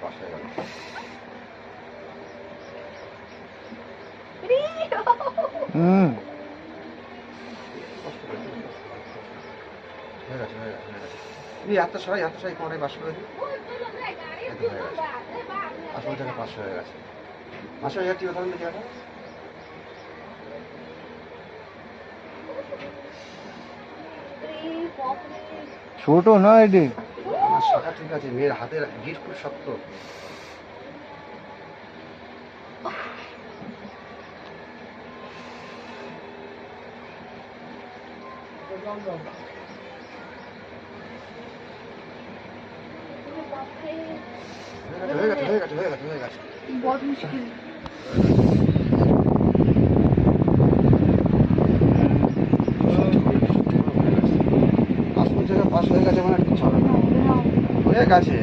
Pass হয়ে গেল। হুম হয়ে গেছে হয়ে গেছে হয়ে গেছে। এই হাতটা সরাই কোনটাই পাস করে দিই। এই তো হয়ে গেছে। আসল জায়গায় 500 হয়ে গেছে। 500 হয়ে যাচ্ছে কথা বলতে জায়গাটা। ছোট না এটি। আমার শাখা ঠিক আছে, মেয়ের হাতের গিট খুব শক্ত। হয়ে গেছে হয়ে গেছে হয়ে গেছে হয়ে গেছে। बहुत मुश्किल আসল জায়গায় পাস হয়ে গেছে মানে কিছু হবে না। হয়ে গেছে।